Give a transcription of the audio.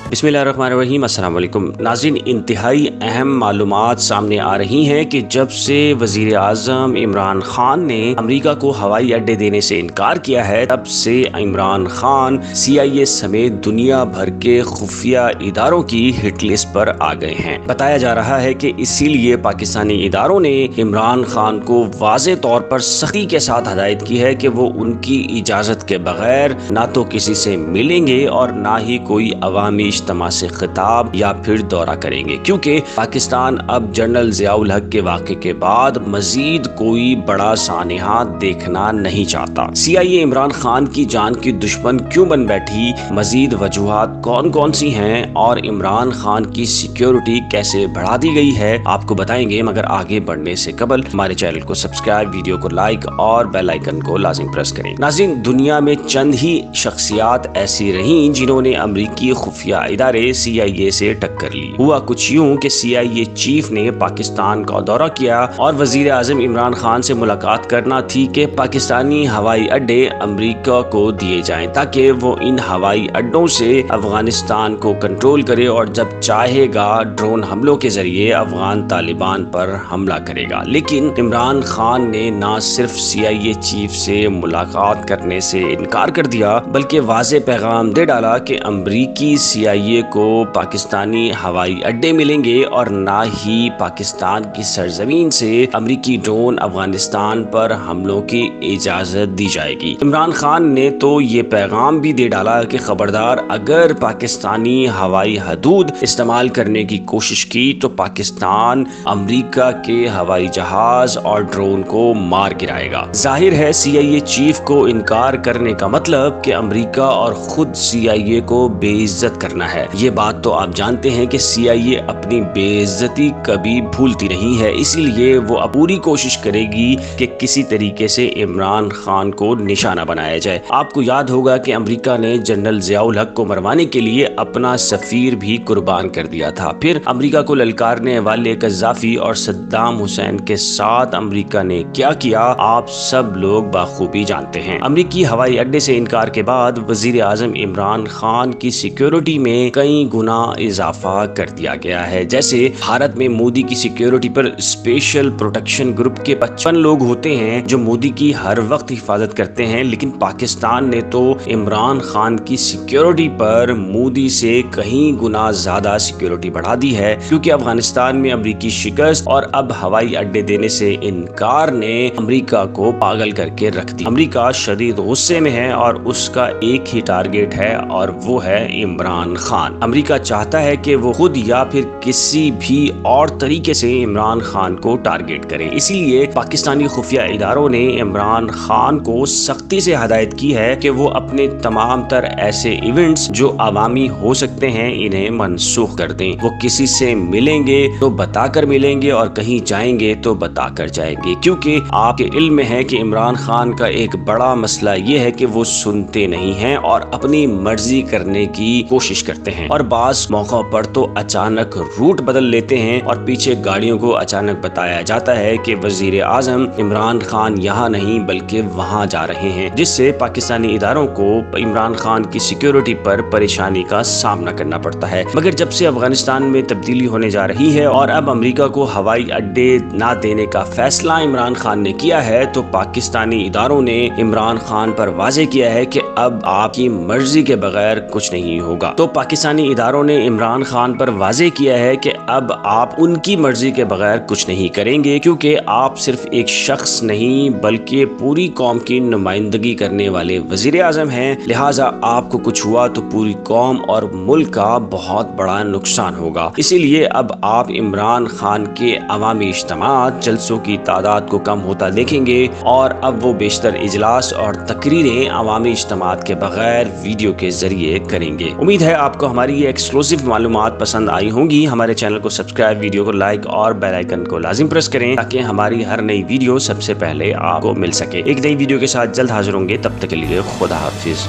बिस्मिल्लाहिर्रहमानिर्रहीम। अस्सलाम वालेकुम नाज़रीन, इंतहाई अहम मालूमात सामने आ रही हैं कि जब से वज़ीर आज़म इमरान खान ने अमेरिका को हवाई अड्डे देने से इनकार किया है, तब से इमरान खान CIA समेत दुनिया भर के खुफिया इदारों की हिट लिस्ट पर आ गए हैं। बताया जा रहा है कि इसीलिए पाकिस्तानी इदारों ने इमरान खान को वाज़े तौर पर सख्ती के साथ हदायत की है कि वो उनकी इजाज़त के बगैर ना तो किसी से मिलेंगे और ना ही कोई अवामी इज्तिमा से खिताब या फिर दौरा करेंगे, क्योंकि पाकिस्तान अब जनरल ज़ियाउल हक के वाक़े के बाद मजीद कोई बड़ा सानेहा देखना नहीं चाहता। CIA इमरान खान की जान की दुश्मन क्यों बन बैठी, मजीद वजूहात कौन कौन सी हैं और इमरान खान की सिक्योरिटी कैसे बढ़ा दी गई है, आपको बताएंगे। मगर आगे बढ़ने से कबल हमारे चैनल को सब्सक्राइब, वीडियो को लाइक और बेल आइकन को लाजिम प्रेस करें। नाज़रीन, दुनिया में चंद ही शख्सियात ऐसी रहीं जिन्होंने अमरीकी खुफिया इदारे CIA से टक्कर ली। हुआ कुछ यूं कि CIA चीफ ने पाकिस्तान का दौरा किया और वजीर आजम इमरान खान से मुलाकात करना थी कि पाकिस्तानी हवाई अड्डे अमरीका को दिए जाएं, ताकि वो इन हवाई अड्डों से अफगानिस्तान को कंट्रोल करे और जब चाहेगा ड्रोन हमलों के जरिए अफगान तालिबान पर हमला करेगा। लेकिन इमरान खान ने न सिर्फ CIA चीफ से मुलाकात करने से इनकार कर दिया, बल्कि वाज़े पैगाम दे डाला कि अमरीकी CIA को पाकिस्तानी हवाई अड्डे मिलेंगे और ना ही पाकिस्तान की सरजमीन से अमरीकी ड्रोन अफगानिस्तान पर हमलों की इजाजत दी जाएगी। इमरान खान ने तो ये पैगाम भी दे डाला कि खबरदार, अगर पाकिस्तानी हवाई हदूद इस्तेमाल करने की कोशिश की तो पाकिस्तान अमरीका के हवाई जहाज और ड्रोन को मार गिराएगा। जाहिर है CIA चीफ को इनकार करने का मतलब कि अमरीका और खुद CIA को बेइज्जत करना है। ये बात तो आप जानते हैं कि CIA अपनी बेइज्जती कभी भूलती नहीं है, इसीलिए वो पूरी कोशिश करेगी कि किसी तरीके से इमरान खान को निशाना बनाया जाए। आपको याद होगा कि अमरीका ने जनरल ज़ियाउल हक को मरवाने के लिए अपना सफीर भी कुर्बान कर दिया था। फिर अमरीका को ललकारने वाले कज़्ज़ाफ़ी और सद्दाम हुसैन के साथ अमरीका ने क्या किया, आप सब लोग बाखूबी जानते हैं। अमरीकी हवाई अड्डे से इनकार के बाद वजीर आजम इमरान खान की सिक्योरिटी में कई गुना इजाफा कर दिया गया है। जैसे भारत में मोदी की सिक्योरिटी पर स्पेशल प्रोटेक्शन ग्रुप के 55 लोग होते हैं जो मोदी की हर वक्त हिफाजत करते हैं, लेकिन पाकिस्तान ने तो इमरान खान की सिक्योरिटी पर मोदी से कहीं गुना ज्यादा सिक्योरिटी बढ़ा दी है, क्योंकि अफगानिस्तान में अमरीकी शिकस्त और अब हवाई अड्डे देने से इनकार ने अमरीका को पागल करके रख दी। अमरीका शदीद गुस्से में है और उसका एक ही टारगेट है और वो है इमरान खान। अमरीका चाहता है कि वो खुद या फिर किसी भी और तरीके से इमरान खान को टारगेट करे। इसीलिए पाकिस्तानी खुफिया इदारों ने इमरान खान को सख्ती से हदायत की है कि वो अपने तमाम तर ऐसे इवेंट्स जो अवामी हो सकते हैं इन्हें मनसूख कर दें। वो किसी से मिलेंगे तो बताकर मिलेंगे और कहीं जाएंगे तो बताकर जाएंगे, क्योंकि आपके इल्म में है कि इमरान खान का एक बड़ा मसला ये है कि वो सुनते नहीं हैं और अपनी मर्जी करने की कोशिश करते हैं, और बास मौका पर तो अचानक रूट बदल लेते हैं और पीछे गाड़ियों को अचानक बताया जाता है कि वजीर आजम इमरान खान यहाँ नहीं बल्कि वहाँ जा रहे हैं, जिससे पाकिस्तानी इदारों को इमरान खान की सिक्योरिटी पर परेशानी का सामना करना पड़ता है। मगर जब से अफगानिस्तान में तब्दीली होने जा रही है और अब अमरीका को हवाई अड्डे ना देने का फैसला इमरान खान ने किया है, तो पाकिस्तानी इदारों ने इमरान खान पर वाजे किया है कि अब आपकी मर्जी के बगैर कुछ नहीं होगा। तो पाकिस्तानी इदारों ने इमरान खान पर वाजे किया है कि अब आप उनकी मर्जी के बगैर कुछ नहीं करेंगे, क्योंकि आप सिर्फ एक शख्स नहीं बल्कि पूरी कौम की नुमाइंदगी करने वाले वजीर आजम हैं। लिहाजा आपको कुछ हुआ तो पूरी कौम और मुल्क का बहुत बड़ा नुकसान होगा। इसीलिए अब आप इमरान खान के अवामी इज्तिमात, जलसों की तादाद को कम होता देखेंगे और अब वो बेशतर इजलास और तकरीरें अवामी इज्तिमात के बगैर वीडियो के जरिए करेंगे। उम्मीद है आपको हमारी ये एक्सक्लूसिव मालूमात पसंद आई होंगी। हमारे चैनल को सब्सक्राइब, वीडियो को लाइक और बेल आइकन को लाजिम प्रेस करें ताकि हमारी हर नई वीडियो सबसे पहले आपको मिल सके। एक नई वीडियो के साथ जल्द हाजिर होंगे, तब तक के लिए खुदा हाफिज।